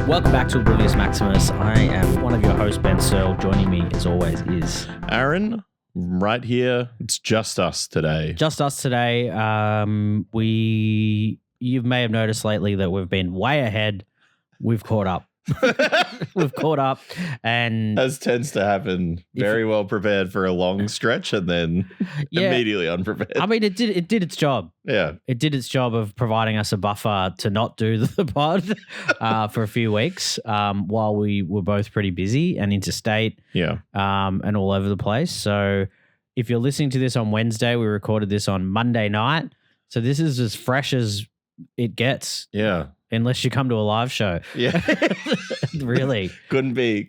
Welcome back to Oblivious Maximus. I am one of your hosts, Ben Searle. Joining me, as always, is Aaron, right here. It's just us today. Just us today. You may have noticed lately that we've been way ahead. We've caught up. And as tends to happen, very well prepared for a long stretch and then immediately unprepared. I mean, it did its job. Yeah. It did its job of providing us a buffer to not do the pod for a few weeks while we were both pretty busy and interstate and all over the place. So if you're listening to this on Wednesday, we recorded this on Monday night. So this is as fresh as it gets. Yeah. Unless you come to a live show. Yeah. Really. Couldn't be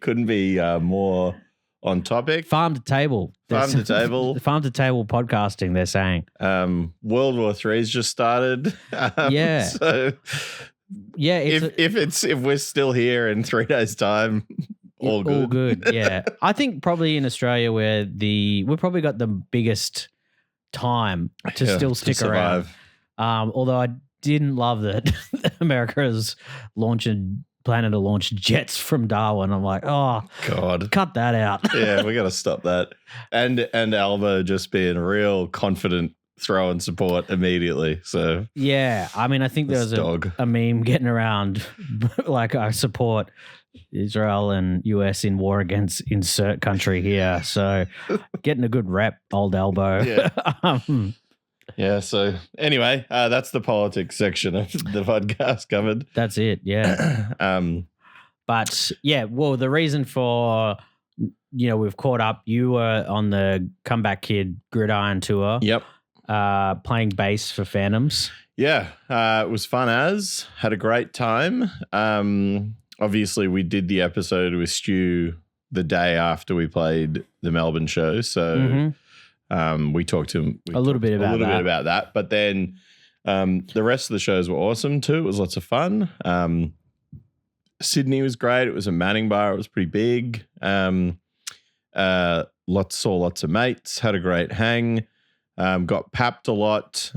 more on topic. Farm to table. Farm to table podcasting, they're saying. World War III's just started. Yeah. So yeah, if we're still here in 3 days' time, all good. All good, yeah. I think probably in Australia we've probably got the biggest time to still stick around. Although I didn't love that America is planning to launch jets from Darwin. I'm like, oh God, cut that out. Yeah, we got to stop that. And Albo just being real confident, throwing support immediately. So yeah, I mean, I think there was a meme getting around like I support Israel and US in war against insert country here. So getting a good rep, old Albo. Yeah. Yeah, so anyway, that's the politics section of the podcast covered. That's it, yeah. But yeah, well, the reason for, we've caught up, you were on the Comeback Kid Gridiron tour. Yep. Playing bass for Phantoms. Yeah, it was fun had a great time. Obviously, we did the episode with Stu the day after we played the Melbourne show, so... Mm-hmm. We talked to him a little bit about that, but then the rest of the shows were awesome too. It was lots of fun. Sydney was great. It was a Manning bar. It was pretty big. Saw lots of mates. Had a great hang. Got papped a lot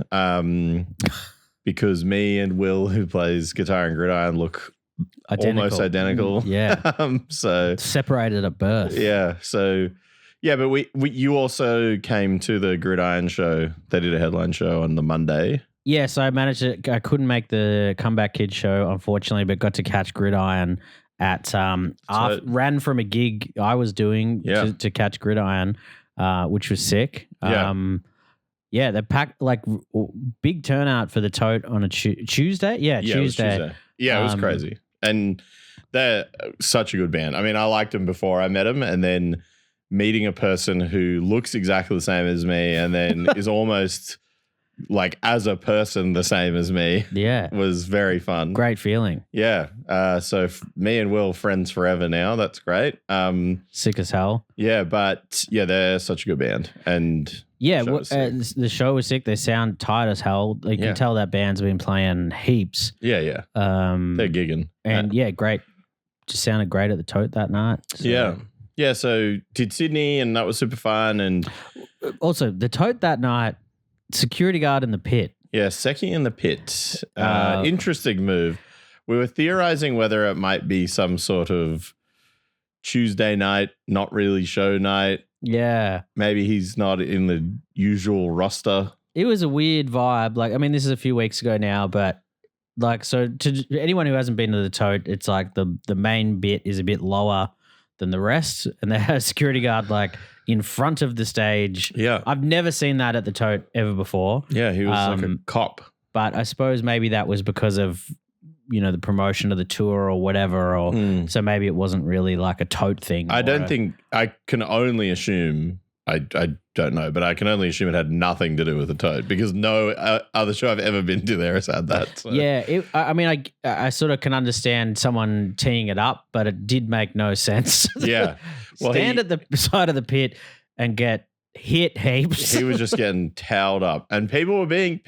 because me and Will, who plays guitar and gridiron, look almost identical. Yeah. So separated at birth. Yeah. So. Yeah, but you also came to the Gridiron show. They did a headline show on the Monday. Yeah, so I couldn't make the Comeback Kid show, unfortunately, but got to catch Gridiron at ran from a gig I was doing to catch Gridiron, which was sick. Yeah. They packed like big turnout for the tote on a Tuesday. Yeah, Tuesday. It was Tuesday. Yeah, it was crazy. And they're such a good band. I mean, I liked them before I met them, and then meeting a person who looks exactly the same as me and then is almost like as a person the same as me was very fun. Great feeling. Yeah. So me and Will, friends forever now. That's great. Sick as hell. Yeah, but yeah, they're such a good band. And yeah, the show was sick. They sound tight as hell. You can tell that band's been playing heaps. Yeah. They're gigging. And great. Just sounded great at the tote that night. So. Yeah. Yeah, so did Sydney, and that was super fun. And also the tote that night, security guard in the pit. Yeah, Seki in the pit. Interesting move. We were theorizing whether it might be some sort of Tuesday night, not really show night. Yeah. Maybe he's not in the usual roster. It was a weird vibe. Like, I mean, this is a few weeks ago now, but like, so to anyone who hasn't been to the tote, it's like the main bit is a bit lower than the rest, and they had a security guard like in front of the stage. Yeah. I've never seen that at the tote ever before. Yeah, he was like a cop. But I suppose maybe that was because of, the promotion of the tour or whatever, or so maybe it wasn't really like a tote thing. I can only assume, I don't know, but I can only assume it had nothing to do with the tote because no other show I've ever been to there has had that. So. Yeah, I sort of can understand someone teeing it up, but it did make no sense. Yeah. Well, stand at the side of the pit and get hit heaps. He was just getting towed up, and people were being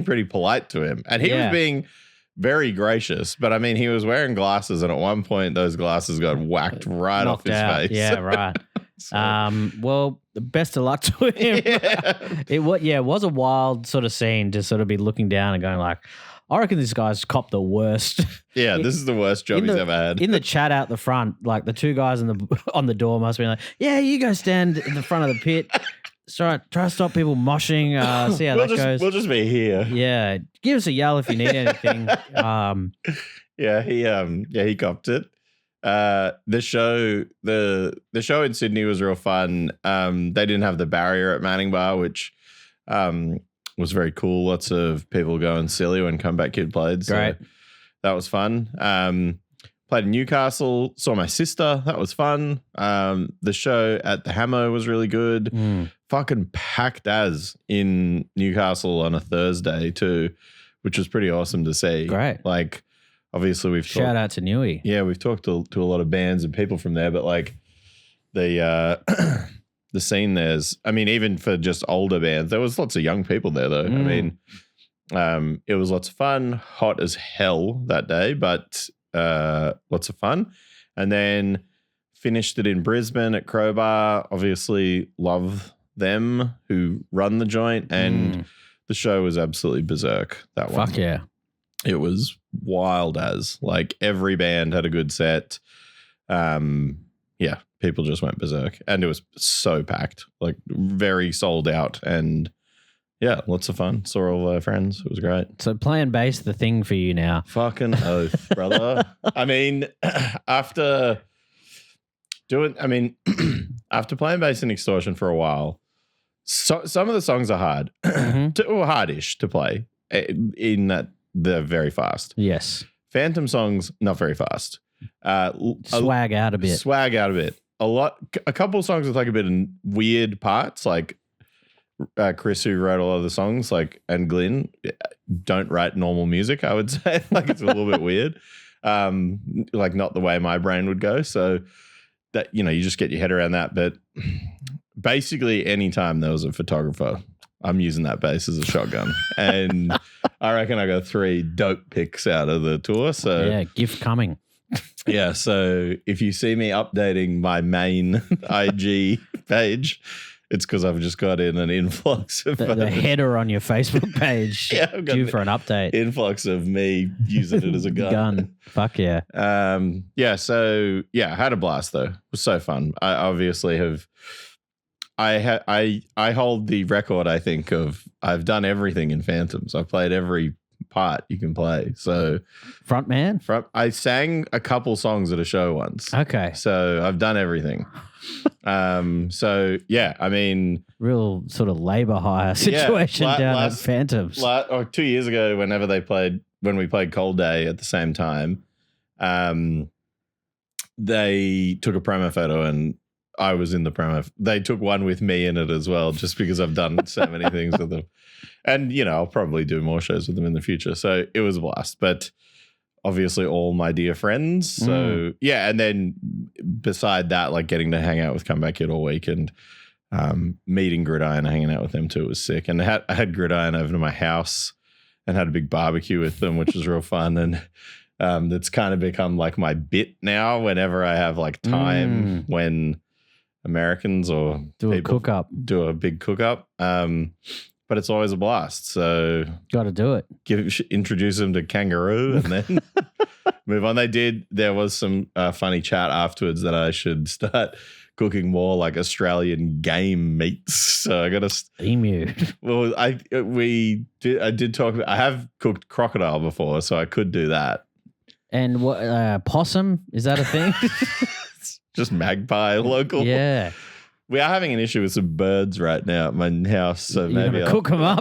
pretty polite to him, and he was being very gracious. But I mean, he was wearing glasses, and at one point those glasses got whacked right off his face. Yeah, right. So. Well, best of luck to him. Yeah. It was a wild sort of scene to sort of be looking down and going like, I reckon this guy's copped the worst. Yeah, this is the worst job he's ever had. In the chat out the front, like the two guys on the door must be like, yeah, you go stand in the front of the pit. Try to stop people moshing. See how that goes. We'll just be here. Yeah, give us a yell if you need anything. He copped it. The show in Sydney was real fun. They didn't have the barrier at Manning Bar, which was very cool. Lots of people going silly when Comeback Kid played. So Great. That was fun. Played in Newcastle, saw my sister. That was fun. The show at the Hammer was really good. Fucking packed as in Newcastle on a Thursday too, which was pretty awesome to see. Great. Like, obviously we've shout out to Newey. Yeah, we've talked to a lot of bands and people from there, but like the the scene there's, I mean, even for just older bands, there was lots of young people there though. I mean, it was lots of fun, hot as hell that day, but lots of fun. And then finished it in Brisbane at Crowbar. Obviously love them who run the joint, and the show was absolutely berserk. That one. Fuck yeah. It was wild as, like, every band had a good set. Yeah, people just went berserk, and it was so packed, like very sold out, and yeah, lots of fun. Saw all our friends. It was great. So playing bass, the thing for you now. Fucking oath, brother. I mean, after playing bass in Extortion for a while, so some of the songs are hard, or hardish to play in that they're very fast. Yes. Phantom songs, not very fast. Swag out a bit. A couple of songs with like a bit of weird parts, like Chris, who wrote a lot of the songs, like, and Glyn don't write normal music, I would say. Like, it's a little bit weird. Like, not the way my brain would go. So that, you know, you just get your head around that. But basically anytime there was a photographer, I'm using that bass as a shotgun. And I reckon I got 3 dope picks out of the tour. So yeah, gift coming. Yeah, so if you see me updating my main IG page, it's because I've just got in an influx of the header on your Facebook page. Yeah, I've got due for an update. Influx of me using it as a gun. Fuck yeah. So I had a blast though. It was so fun. I obviously have. I hold the record, I think, of I've done everything in Phantoms. I've played every part you can play. So front man? I sang a couple songs at a show once. Okay. So I've done everything. So yeah, I mean, real sort of labor hire situation down at Phantoms. 2 years ago, when we played Cold Day at the same time, they took a promo photo and I was in the promo. They took one with me in it as well, just because I've done so many things with them. And, you know, I'll probably do more shows with them in the future. So it was a blast. But obviously all my dear friends. So, yeah. And then beside that, like getting to hang out with Comeback Kid all week and meeting Gridiron and hanging out with them too was sick. And I had Gridiron over to my house and had a big barbecue with them, which was real fun. And that's kind of become like my bit now whenever I have like time when Americans or do a cook up, do a big cook up. But it's always a blast. So got to do it. Introduce them to Kangaroo and then move on. There was some funny chat afterwards that I should start cooking more like Australian game meats. So I got to emu. Well, I did talk about, I have cooked crocodile before, so I could do that. And what possum, is that a thing? Just magpie local. Yeah. We are having an issue with some birds right now at my house, so maybe I'll cook them up.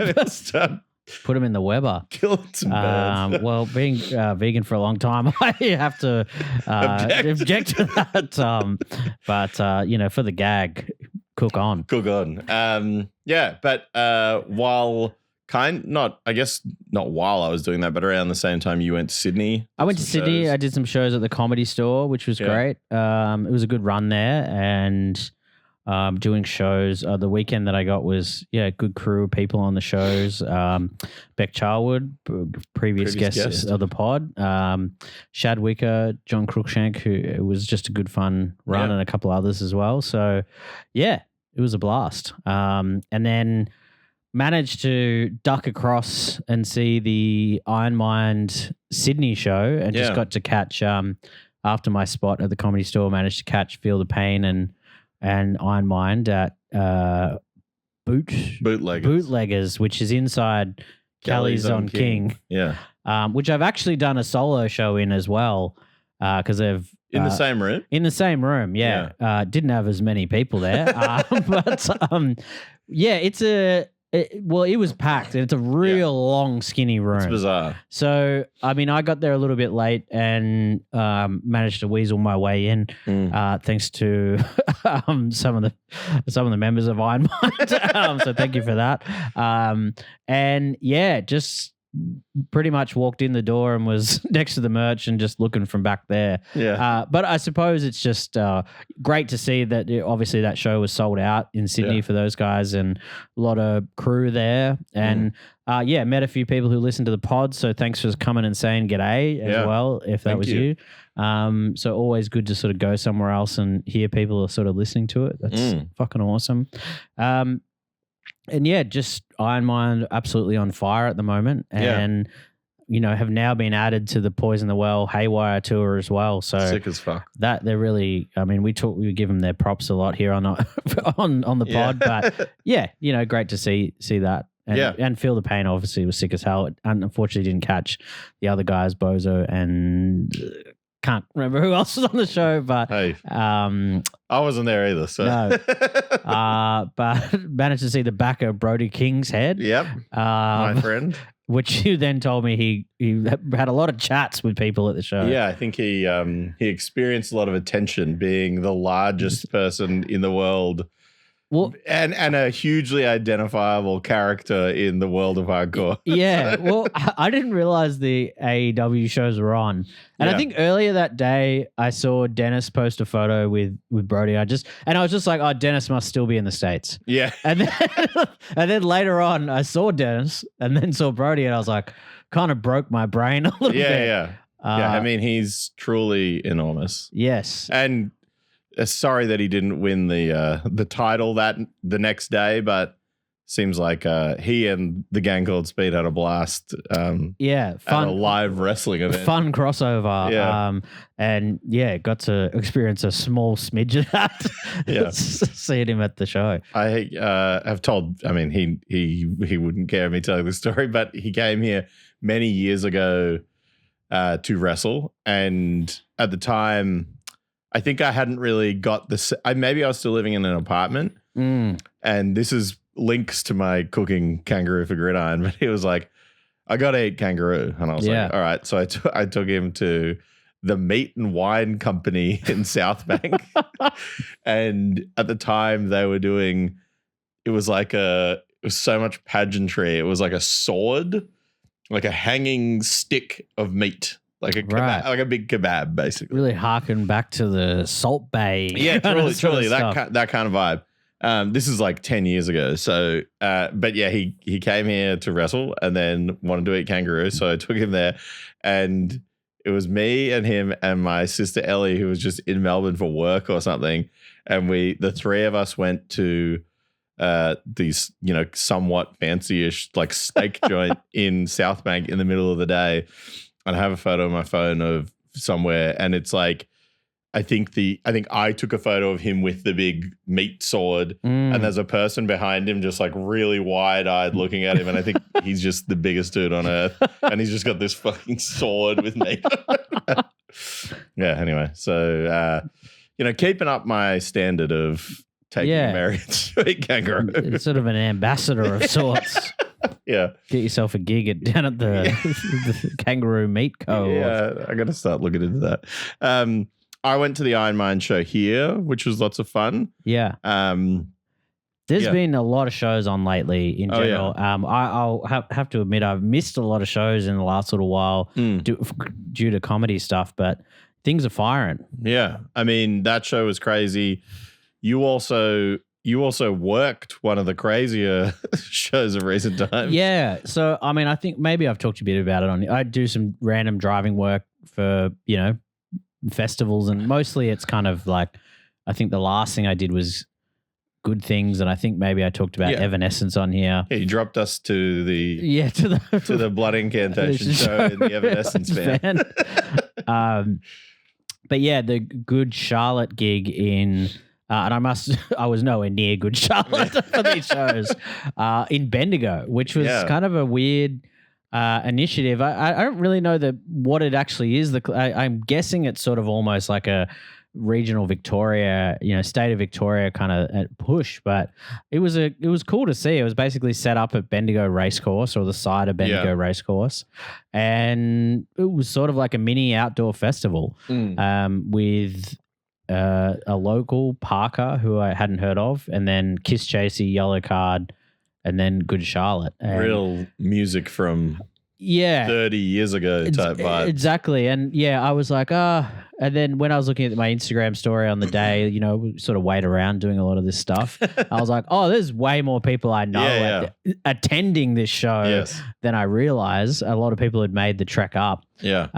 Put them in the Weber. Kill some birds. Well, being vegan for a long time, I have to object to that. But you know, for the gag, cook on. Cook on. Yeah, but while not while I was doing that, but around the same time you went to Sydney. I went to Sydney. Shows. I did some shows at the Comedy Store, which was great. It was a good run there, and doing shows. The weekend that I got was a good crew of people on the shows. Beck Charwood, previous guest of the pod. Shad Wicker, John Cruikshank, who it was just a good fun run, and a couple others as well. So yeah, It was a blast. And then managed to duck across and see the Iron Mind Sydney show and just got to catch after my spot at the Comedy Store, managed to catch Feel the Pain and Iron Mind at Bootleggers, which is inside Kelly's on King. Yeah. Which I've actually done a solo show in as well because they've in the same room. In the same room, yeah. Didn't have as many people there, but it was packed and it's a real long, skinny room. It's bizarre. So, I mean, I got there a little bit late and managed to weasel my way in, thanks to some of the members of Iron Mind. So, thank you for that. And yeah, just pretty much walked in the door and was next to the merch and just looking from back there. Yeah. But I suppose it's just great to see that obviously that show was sold out in Sydney for those guys and a lot of crew there. And met a few people who listened to the pod. So thanks for coming and saying g'day as well, if that was you. So always good to sort of go somewhere else and hear people are sort of listening to it. That's fucking awesome. And yeah, just Iron Mind absolutely on fire at the moment, and have now been added to the Poison the Well Haywire tour as well. So sick as fuck. That they're really. I mean, we give them their props a lot here on the pod, but great to see that. And Feel the Pain obviously was sick as hell. And unfortunately didn't catch the other guys, Bozo and. Can't remember who else was on the show, but I wasn't there either. So no, but managed to see the back of Brody King's head. Yep, my friend. Which you then told me he had a lot of chats with people at the show. Yeah, I think he experienced a lot of attention, being the largest person in the world. Well, and a hugely identifiable character in the world of hardcore. Yeah, well, I didn't realize the AEW shows were on. And I think earlier that day, I saw Dennis post a photo with Brody. I was just like, oh, Dennis must still be in the States. Yeah. And then later on, I saw Dennis and then saw Brody and I was like, kind of broke my brain a little bit. Yeah. I mean, he's truly enormous. Yes. And sorry that he didn't win the title the next day, but seems like he and the Gang Called Speed had a blast. Fun at a live wrestling event. Fun crossover. Yeah. Got to experience a small smidge of that. Yeah, seeing him at the show. I have told. I mean, he wouldn't care me telling the story, but he came here many years ago to wrestle, and at the time. I think I hadn't really got maybe I was still living in an apartment, and this is links to my cooking kangaroo for gridiron. But he was like, "I got to eat kangaroo," and I was like, "All right." So I took him to the Meat and Wine Company in South Bank, and at the time they were doing, it was so much pageantry. It was like a sword, like a hanging stick of meat. Like a kebab, like a big kebab, basically. Really harken back to the Salt Bay. Yeah, truly that kind of vibe. This is like 10 years ago. So, but yeah, he came here to wrestle and then wanted to eat kangaroo. So I took him there, and it was me and him and my sister Ellie, who was just in Melbourne for work or something. And the three of us went to these, somewhat fancy-ish like steak joint in South Bank in the middle of the day. And I have a photo on my phone of somewhere, and it's like, I think I took a photo of him with the big meat sword, and there's a person behind him just like really wide-eyed looking at him, and I think he's just the biggest dude on earth, and he's just got this fucking sword with meat. Yeah. Anyway, so keeping up my standard of taking Americans to eat kangaroo, it's sort of an ambassador of sorts. Yeah. Get yourself a gig down at the Kangaroo Meat Co. Yeah, I got to start looking into that. I went to the Iron Mind show here, which was lots of fun. Yeah. There's been a lot of shows on lately in general. Yeah. I'll have to admit I've missed a lot of shows in the last little while due to comedy stuff, but things are firing. Yeah. I mean, that show was crazy. You also worked one of the crazier shows of recent times. Yeah. So, I mean, I think maybe I've talked a bit about it I do some random driving work for, festivals, and mostly it's kind of like, I think the last thing I did was good things, and I think maybe I talked about Evanescence on here. Yeah, you dropped us to the to the Blood Incantation show in the Evanescence van. But yeah, the Good Charlotte gig in, and I was nowhere near Good Charlotte for these shows, in Bendigo, which was kind of a weird initiative. I don't really know what it actually is. I'm guessing it's sort of almost like a regional Victoria, state of Victoria kind of push, but it was cool to see. It was basically set up at Bendigo Racecourse, or the side of Bendigo Racecourse, and it was sort of like a mini outdoor festival with a local Parker who I hadn't heard of, and then Kiss Chasey, Yellow Card, and then Good Charlotte. And real music from 30 years ago type vibe. Exactly. And I was like, and then when I was looking at my Instagram story on the day, sort of wait around doing a lot of this stuff, I was like, oh, there's way more people I know attending this show than I realized. A lot of people had made the trek up. Yeah.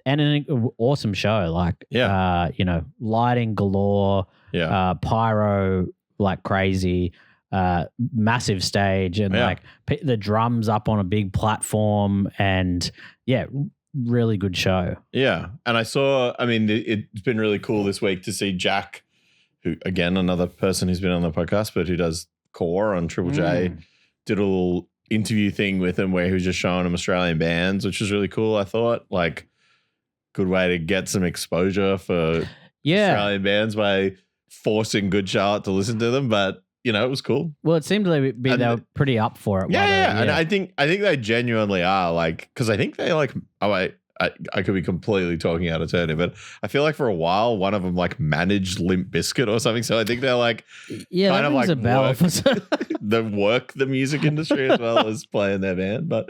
And an awesome show, like, lighting galore, pyro like crazy, massive stage, and like the drums up on a big platform, and really good show. Yeah. And it's been really cool this week to see Jack, who, again, another person who's been on the podcast, but who does Core on Triple J, did a little interview thing with him where he was just showing him Australian bands, which was really cool. I thought, like, good way to get some exposure for Australian bands by forcing Good Charlotte to listen to them. But it was cool. Well, it seemed like they were pretty up for it. And I think they genuinely are, like, because I think they like. Oh, I could be completely talking out of turn here, but I feel like for a while one of them like managed Limp Bizkit or something. So I think they're like kind of like work the music industry as well as playing their band. But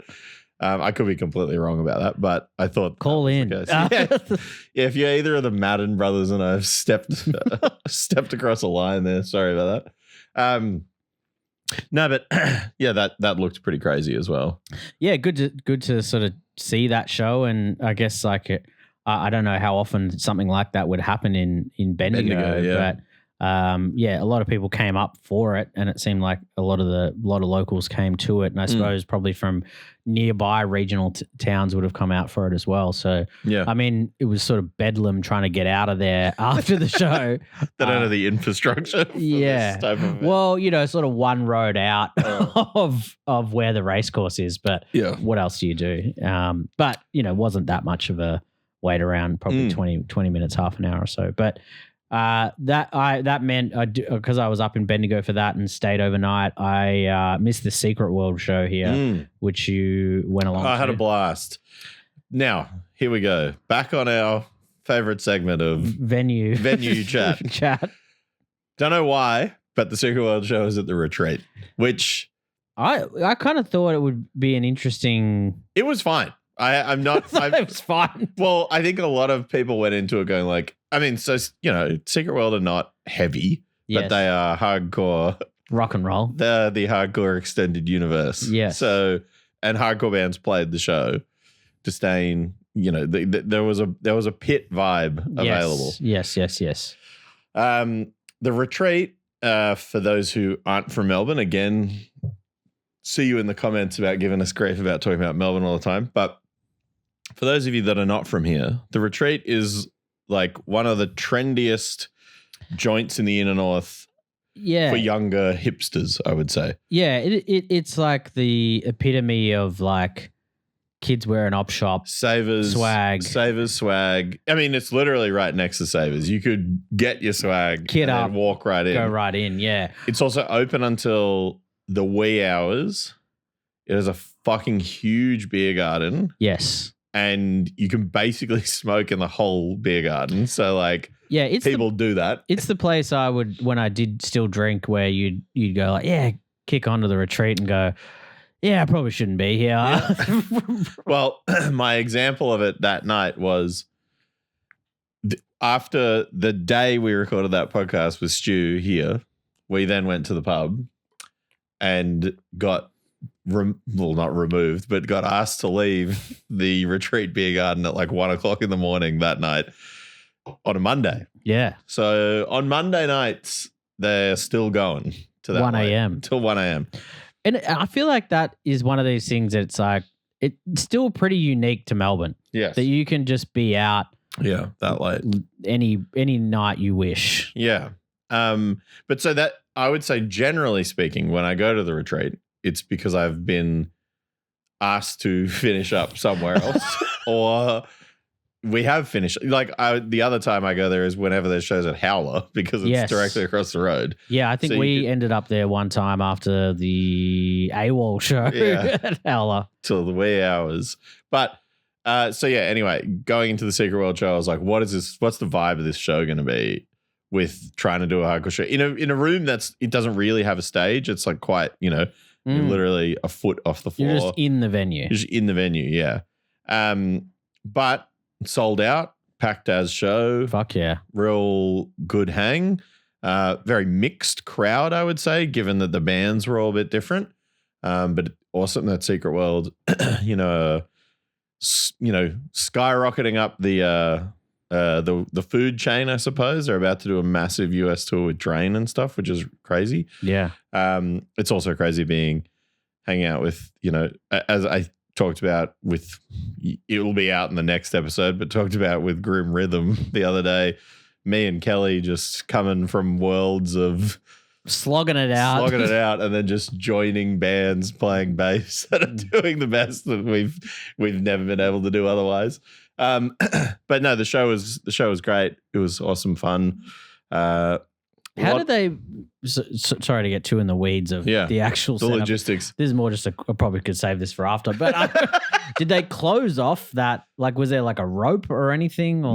I could be completely wrong about that. But I thought call in. If you're either of the Madden brothers and I've stepped across a line there, sorry about that. No, but that looked pretty crazy as well. Yeah, good to sort of see that show, and I guess like I don't know how often something like that would happen in Bendigo, but a lot of people came up for it, and it seemed like a lot of locals came to it, and I suppose probably from nearby regional towns would have come out for it as well. So I mean, it was sort of bedlam trying to get out of there after the show. They don't have the infrastructure. For this type of event. Well, sort of one road out of where the racecourse is, but what else do you do? But wasn't that much of a wait around, probably 20 minutes, half an hour or so, but. That meant because I was up in Bendigo for that and stayed overnight. I missed the Secret World show here, which you went along. I had a blast. Now here we go, back on our favorite segment of venue chat. Don't know why, but the Secret World show is at the Retreat, which I kind of thought it would be an interesting. It was fine. I'm not. It was fine. Well, I think a lot of people went into it going like, Secret World are not heavy, but they are hardcore rock and roll. They're the hardcore extended universe. Yes. So, and hardcore bands played the show. Disdain, there was a pit vibe available. Yes. The Retreat, for those who aren't from Melbourne, again, see you in the comments about giving us grief about talking about Melbourne all the time. But for those of you that are not from here, the Retreat is like one of the trendiest joints in the inner north for younger hipsters, I would say. Yeah, it's like the epitome of like kids wearing op shop. Savers swag. I mean, it's literally right next to Savers. You could get your swag, kit up, and walk right in. Go right in, yeah. It's also open until the wee hours. It has a fucking huge beer garden. Yes. And you can basically smoke in the whole beer garden. So like, people do that. It's the place I would, when I did still drink, where you'd go like, kick onto the Retreat and go, I probably shouldn't be here. Yeah. Well, my example of it that night was after the day we recorded that podcast with Stu here, we then went to the pub and got not removed, but got asked to leave the Retreat beer garden at like 1 o'clock in the morning that night on a Monday. Yeah. So on Monday nights, they're still going to that 1 a.m. till 1 a.m. And I feel like that is one of these things that it's like, it's still pretty unique to Melbourne. Yes. That you can just be out. Yeah, that late. Any night you wish. Yeah. But so that, I would say, generally speaking, when I go to the retreat, it's because I've been asked to finish up somewhere else or we have finished. Like the other time I go there is whenever there's shows at Howler because it's directly across the road. Yeah, I think we ended up there one time after the AWOL show at Howler. Till the wee hours. But so yeah, anyway, going into the Secret World show, I was like, what is this? What's the vibe of this show going to be with trying to do a hardcore show in a room it doesn't really have a stage. It's like quite, you're literally a foot off the floor. You're just in the venue. Yeah. But sold out, packed as show. Fuck yeah. Real good hang. Very mixed crowd, I would say, given that the bands were all a bit different. But awesome that Secret World, skyrocketing up the food chain, I suppose. They're about to do a massive US tour with Drain and stuff, which is crazy. Yeah. It's also crazy hanging out with, as I talked about it'll be out in the next episode, but talked about with Grim Rhythm the other day, me and Kelly just coming from worlds of slogging it out and then just joining bands playing bass that are doing the best that we've never been able to do otherwise. But no, the show was great. It was awesome fun. How did they? Sorry to get too in the weeds of the actual setup. Logistics. This is more just I probably could save this for after. But did they close off that? Like, was there like a rope or anything, or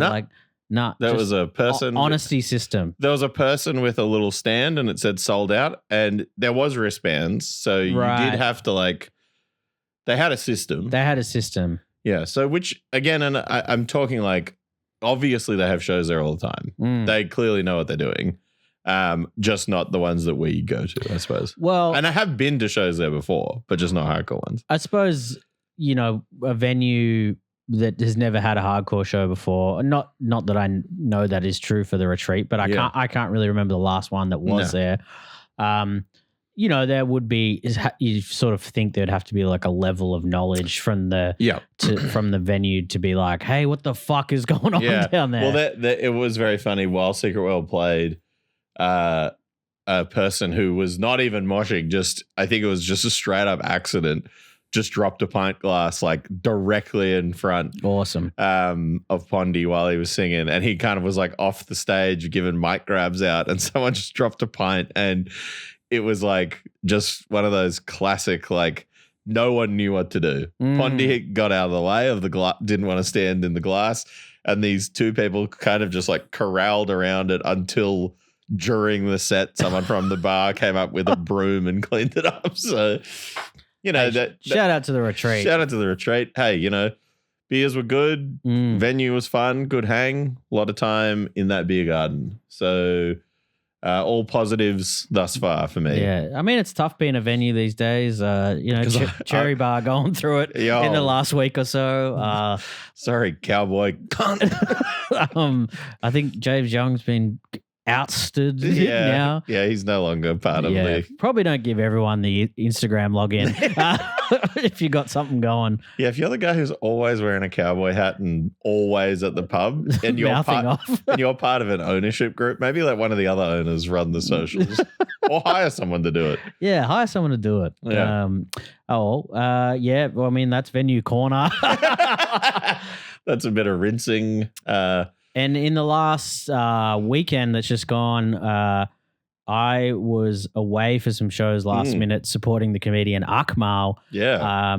no? There was a person honesty system. There was a person with a little stand, and it said sold out, and there was wristbands, so you did have to They had a system. Yeah. So which again, and I'm talking like obviously they have shows there all the time. They clearly know what they're doing. Just not the ones that we go to, I suppose. Well, and I have been to shows there before, but just not hardcore ones. I suppose, a venue that has never had a hardcore show before. Not that I know that is true for the retreat, but I can't really remember the last one that was there. There would be, you sort of think there'd have to be like a level of knowledge from the from the venue to be like, hey, what the fuck is going on down there? Well, it was very funny. While Secret World played, a person who was not even moshing, I think it was just a straight up accident, just dropped a pint glass like directly in front of Pondy while he was singing, and he kind of was like off the stage giving mic grabs out, and someone just dropped a pint, and it was like just one of those classic like no one knew what to do. Pondy got out of the way of the glass, didn't want to stand in the glass, and these two people kind of just like corralled around it until during the set someone from the bar came up with a broom and cleaned it up. So shout out to the retreat. Hey, beers were good, venue was fun, good hang, a lot of time in that beer garden. So all positives thus far for me. Yeah, I mean, it's tough being a venue these days. Cherry Bar going through it in the last week or so. Sorry, cowboy. I think James Young's been ousted now. Yeah, he's no longer part of the... Probably don't give everyone the Instagram login if you got something going. Yeah, if you're the guy who's always wearing a cowboy hat and always at the pub and you're part of an ownership group, maybe let one of the other owners run the socials or hire someone to do it. Yeah, hire someone to do it. Yeah. Well, I mean, that's Venue Corner. That's a bit of rinsing. And in the last weekend that's just gone, I was away for some shows last minute supporting the comedian Akmal. Yeah.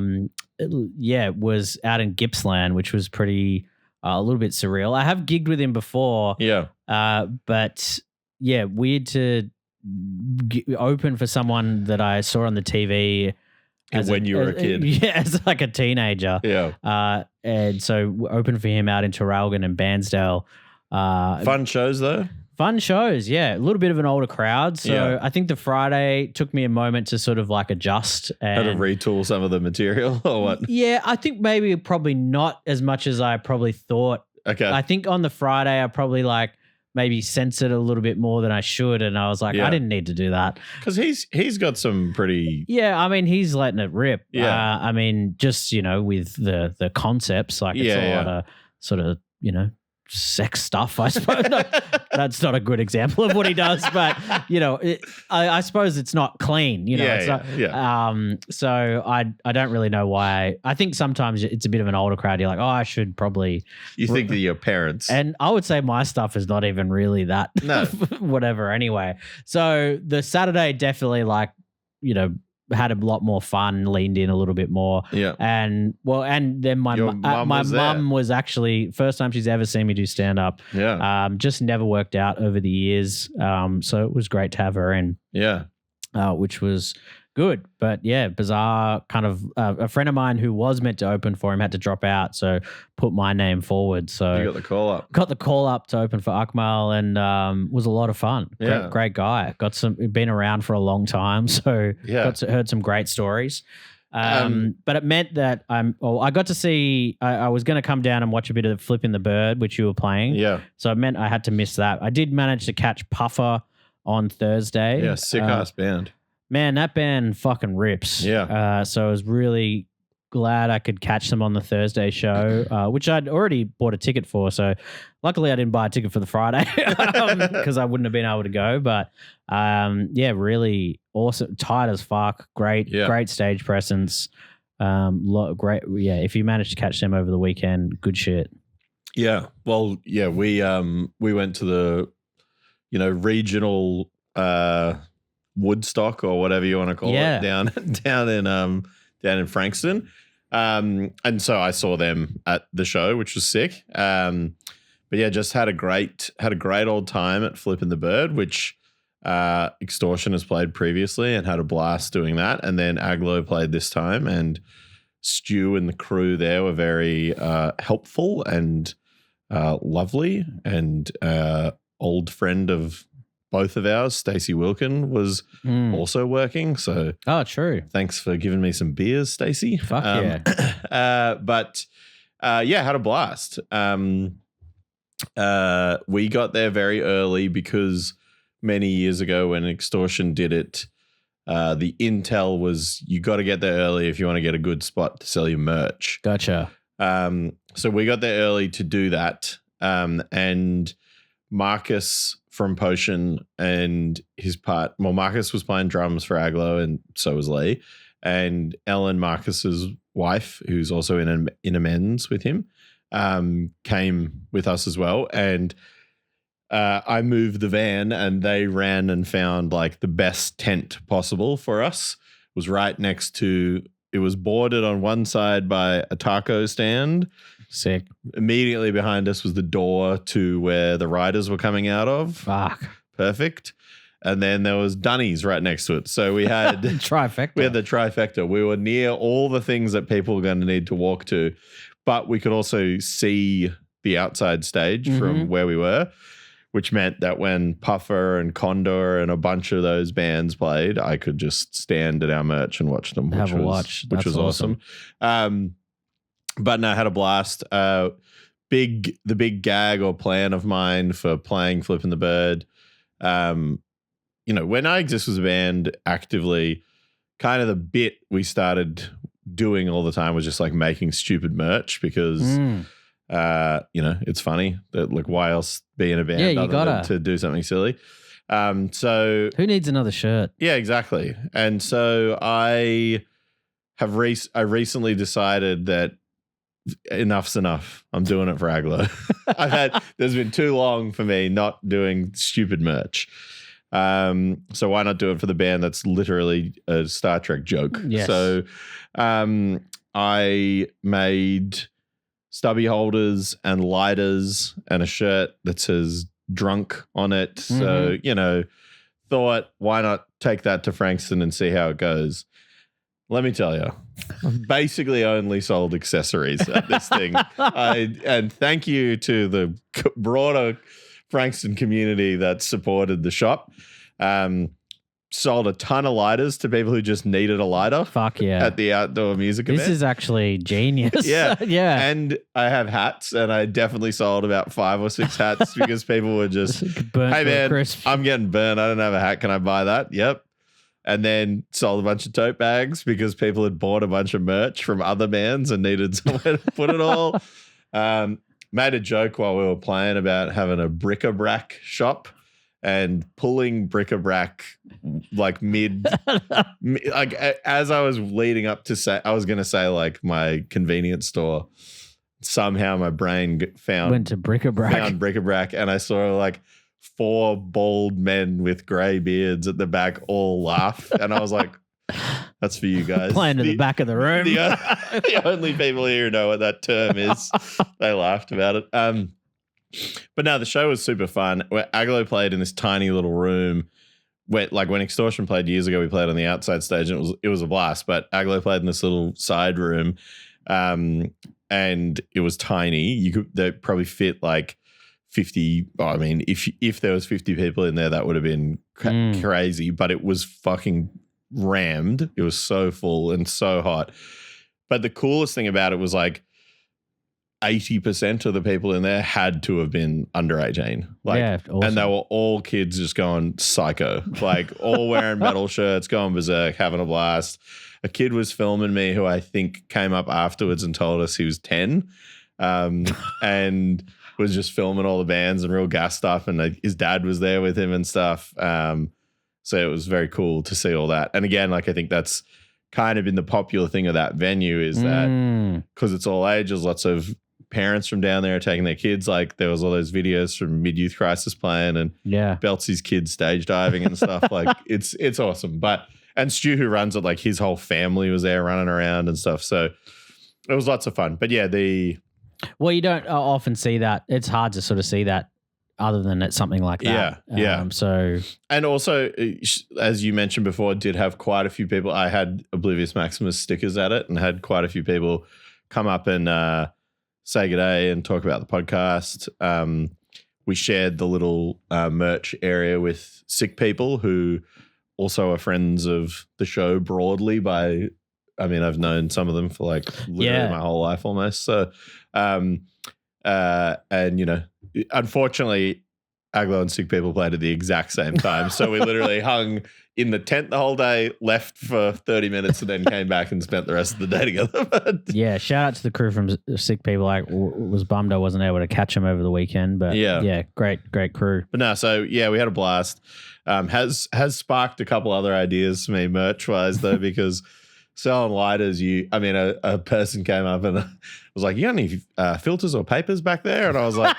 Was out in Gippsland, which was pretty a little bit surreal. I have gigged with him before. Yeah. But weird to open for someone that I saw on the TV. When you were a kid. Yeah, as like a teenager. Yeah. And so open for him out in Traralgon and Bairnsdale. Fun shows though? Fun shows, yeah. A little bit of an older crowd. So I think the Friday took me a moment to sort of like adjust. And had to retool some of the material or what? Yeah, I think probably not as much as I probably thought. Okay. I think on the Friday I probably like maybe censored a little bit more than I should. And I was like, I didn't need to do that. Because he's got some pretty... Yeah, I mean, he's letting it rip. Yeah. I mean, just, with the concepts, like it's a lot of sort of, sex stuff, I suppose. No, that's not a good example of what he does, but, I suppose it's not clean, So I don't really know why. I think sometimes it's a bit of an older crowd. You're like, I should probably... You think that your parents... And I would say my stuff is not even really that whatever anyway. So the Saturday definitely had a lot more fun, leaned in a little bit more. Yeah. And then my mum was actually first time she's ever seen me do stand up. Yeah. Just never worked out over the years. So it was great to have her in. Yeah. Which was good. But yeah, bizarre kind of a friend of mine who was meant to open for him had to drop out. So put my name forward. So you got the call up. Got the call up to open for Akmal and was a lot of fun. Yeah. Great guy. Been around for a long time. So heard some great stories. But it meant that I got to see, I was going to come down and watch a bit of Flipping the Bird, which you were playing. Yeah. So it meant I had to miss that. I did manage to catch Puffer on Thursday. Yeah, sick ass band. Man, that band fucking rips. Yeah. So I was really glad I could catch them on the Thursday show, which I'd already bought a ticket for. So luckily I didn't buy a ticket for the Friday because I wouldn't have been able to go. But really awesome. Tight as fuck. Great stage presence. Great. Yeah. If you managed to catch them over the weekend, good shit. Yeah. Well, yeah, we went to the, regional Woodstock or whatever you want to call it down in Frankston. And so I saw them at the show, which was sick. But yeah, just had a great old time at Flipping the Bird, which Extortion has played previously and had a blast doing that. And then Aglo played this time, and Stu and the crew there were very helpful and lovely. And old friend of both of ours, Stacey Wilkin, was also working. So, true. Thanks for giving me some beers, Stacey. Fuck yeah. But had a blast. We got there very early because many years ago when Extortion did it, the intel was you got to get there early if you want to get a good spot to sell your merch. Gotcha. So we got there early to do that. And Marcus from Potion and his part, well, Marcus was playing drums for Aglo and so was Lee. And Ellen, Marcus's wife, who's also in Amends with him, came with us as well. And I moved the van and they ran and found like the best tent possible for us. It was right next to, it was bordered on one side by a taco stand. Sick. Immediately behind us was the door to where the riders were coming out of. Fuck. Perfect. And then there was Dunnies right next to it. So we had trifecta. We had the trifecta. We were near all the things that people were going to need to walk to, but we could also see the outside stage from where we were, which meant that when Puffer and Condor and a bunch of those bands played, I could just stand at our merch and watch them. Have a watch. Which was awesome. But no, I had a blast. The big gag or plan of mine for playing Flipping the Bird, when I Exist was a band actively, kind of the bit we started doing all the time was just like making stupid merch because, it's funny that like why else be in a band other than to do something silly. So who needs another shirt? Yeah, exactly. And so I recently decided that enough's enough. I'm doing it for Aglo. There's been too long for me not doing stupid merch. So why not do it for the band that's literally a Star Trek joke? Yes. So I made stubby holders and lighters and a shirt that says drunk on it. So, thought why not take that to Frankston and see how it goes. Let me tell you, I've basically only sold accessories at this thing. And thank you to the broader Frankston community that supported the shop. sold a ton of lighters to people who just needed a lighter. Fuck yeah. At the outdoor music event. This is actually genius. Yeah. Yeah. And I have hats, and I definitely sold about 5 or 6 hats because people were just, hey man, I'm getting burned. I don't have a hat. Can I buy that? Yep. And then sold a bunch of tote bags because people had bought a bunch of merch from other bands and needed somewhere to put it all. Made a joke while we were playing about having a bric-a-brac shop and pulling bric-a-brac like like as I was leading up to say, I was going to say like my convenience store. Somehow my brain went to bric-a-brac. Found bric-a-brac, and I saw like 4 bald men with grey beards at the back all laugh, and I was like, that's for you guys. Playing to the back of the room. The only people here who know what that term is. They laughed about it. But no, the show was super fun. Aglo played in this tiny little room. When Extortion played years ago, we played on the outside stage, and it was a blast. But Aglo played in this little side room, and it was tiny. They probably fit like 50. I mean, if there was 50 people in there, that would have been crazy. But it was fucking rammed. It was so full and so hot. But the coolest thing about it was like 80% of the people in there had to have been under 18. Awesome. And they were all kids just going psycho, like all wearing metal shirts, going berserk, having a blast. A kid was filming me who I think came up afterwards and told us he was 10 and was just filming all the bands and real gas stuff. And his dad was there with him and stuff. So it was very cool to see all that. And again, like I think that's kind of been the popular thing of that venue is that because it's all ages, lots of parents from down there are taking their kids. Like there was all those videos from Mid-Youth Crisis playing and Beltsy's kids stage diving and stuff. Like it's awesome. And Stu, who runs it, like his whole family was there running around and stuff. So it was lots of fun. But yeah, well, you don't often see that. It's hard to sort of see that other than at something like that. Yeah. So, and also, as you mentioned before, did have quite a few people. I had Oblivious Maximus stickers at it and had quite a few people come up and say good day and talk about the podcast. We shared the little merch area with sick people who also are friends of the show broadly I've known some of them for like literally my whole life almost. So, and unfortunately, Aglo and Sick People played at the exact same time. So we literally hung in the tent the whole day, left for 30 minutes, and then came back and spent the rest of the day together. Yeah, shout out to the crew from Sick People. I was bummed I wasn't able to catch them over the weekend, but great crew. But no, so yeah, we had a blast. Has sparked a couple other ideas for me merch-wise though, because selling lighters, a person came up and was like, you got any filters or papers back there? And I was like,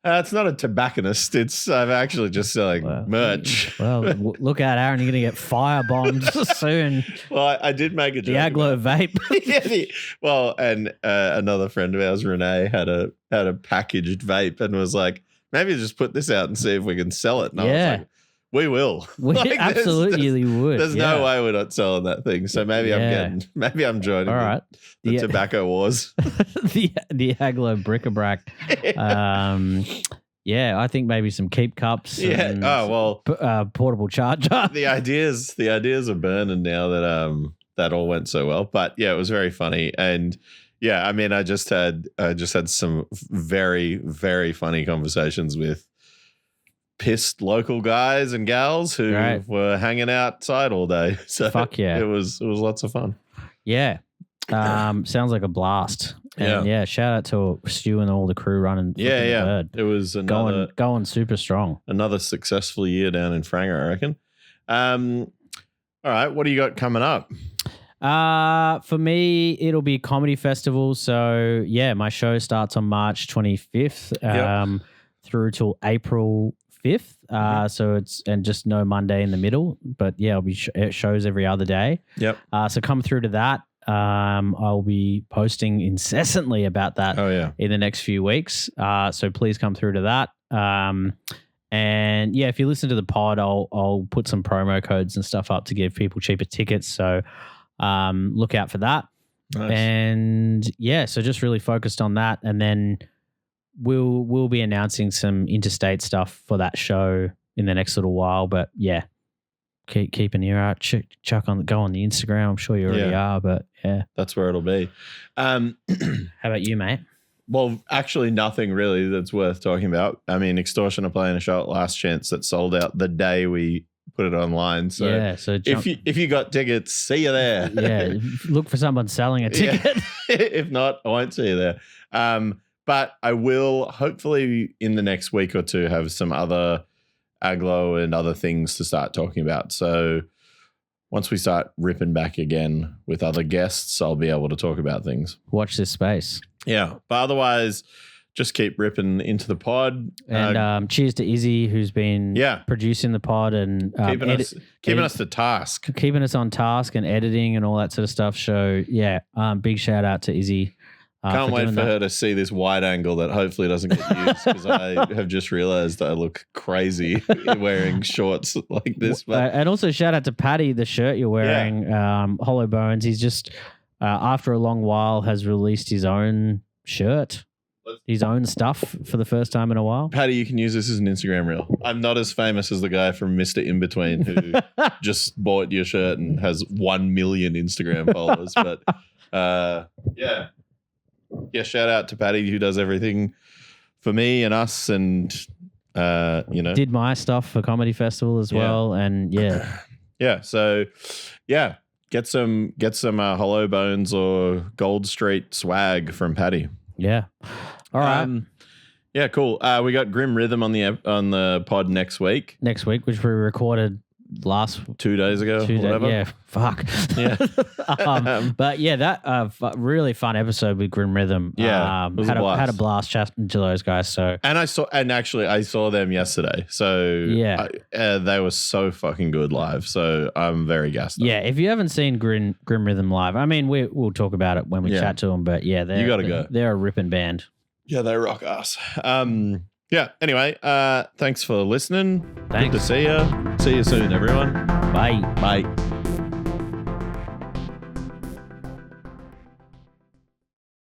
it's not a tobacconist. I'm actually just selling merch. Well, look out, Aaron. You're going to get firebombed soon. Well, I did make a joke. The Aglo vape. And another friend of ours, Renee, had a packaged vape and was like, maybe just put this out and see if we can sell it. And I was like, we will. We absolutely would. There's no way we're not selling that thing. So maybe I'm joining the tobacco wars. the Aglo bric-a-brac. I think maybe some keep cups. Yeah. And portable charger. The ideas are burning now that all went so well. But yeah, it was very funny. And yeah, I mean, I just had some very, very funny conversations with pissed local guys and gals who were hanging outside all day. So fuck yeah. It was lots of fun. Yeah. Sounds like a blast. And shout out to Stu and all the crew running. Yeah. Bird. It was going super strong. Another successful year down in Franger, I reckon. All right, what do you got coming up? For me, it'll be a comedy festival. So yeah, my show starts on March 25th through till April 5th. So it's just no Monday in the middle, but yeah, it'll be shows every other day. Yep. So come through to that. I'll be posting incessantly about that in the next few weeks. So please come through to that. And yeah, if you listen to the pod, I'll put some promo codes and stuff up to give people cheaper tickets. So look out for that. Nice. And yeah, so just really focused on that. And then we'll be announcing some interstate stuff for that show in the next little while. But yeah, keep an ear out. Go on the Instagram. I'm sure you already are, but yeah, that's where it'll be. How about you, mate? Well, actually, nothing really that's worth talking about. I mean, Extortion are playing a show at Last Chance that sold out the day we put it online. So, if you got tickets, see you there. Yeah, look for someone selling a ticket. If not, I won't see you there. But I will hopefully in the next week or two have some other Aglo and other things to start talking about. So once we start ripping back again with other guests, I'll be able to talk about things. Watch this space. Yeah. But otherwise, just keep ripping into the pod. And cheers to Izzy, who's been producing the pod and keeping us to task. Keeping us on task and editing and all that sort of stuff. So, big shout out to Izzy. Can't wait for her to see this wide angle that hopefully doesn't get used because I have just realized I look crazy wearing shorts like this. But and also shout out to Paddy, the shirt you're wearing, Hollow Bones. He's just, after a long while, has released his own shirt, his own stuff for the first time in a while. Paddy, you can use this as an Instagram reel. I'm not as famous as the guy from Mr. In-Between who just bought your shirt and has 1 million Instagram followers. But shout out to Paddy who does everything for me and us and, did my stuff for Comedy Festival as well. And so get some Hollow Bones or Gold Street swag from Paddy. Yeah. All right. Cool. We got Grim Rhythm on the pod next week. Which we recorded last 2 days ago. Whatever. Yeah. Fuck. Yeah. But that really fun episode with Grim Rhythm. Yeah. Had a blast chatting to those guys. So I saw them yesterday. So they were so fucking good live. So I'm very gassed up. Yeah. If you haven't seen Grim Rhythm live, I mean, we'll talk about it when we chat to them. But you gotta go. They're a ripping band. Yeah, they rock ass. Anyway, thanks for listening. Thanks. Good to see you. See you soon, everyone. Bye. Bye.